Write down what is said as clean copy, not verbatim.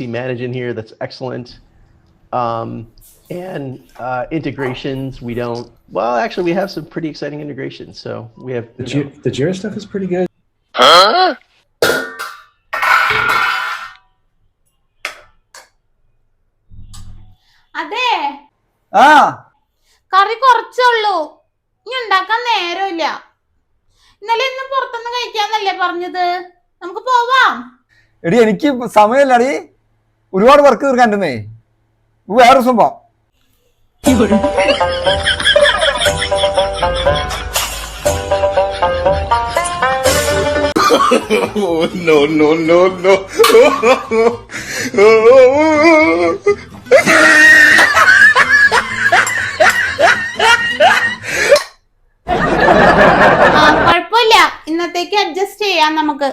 manage in here that's excellent. And integrations, we don't. Well, actually, we have some pretty exciting integrations. So we have the Jira stuff is pretty good. അതെ കറി കുറച്ചുള്ളൂ, ഇനി ഉണ്ടാക്കാൻ നേരമില്ല. ഇന്നലെ ഇന്ന് പുറത്തുനിന്ന് കഴിക്കാന്നല്ലേ പറഞ്ഞത്? നമുക്ക് പോവാം. എടി എനിക്ക് സമയമില്ലടി, ഒരുപാട് വർക്ക് തീർക്കാണ്ടേ. വേറെ ദിവസം പോവാം. Oh, no, no, no, no. കുഴപ്പമില്ല, ഇന്നത്തേക്ക് അഡ്ജസ്റ്റ് ചെയ്യാം നമുക്ക്.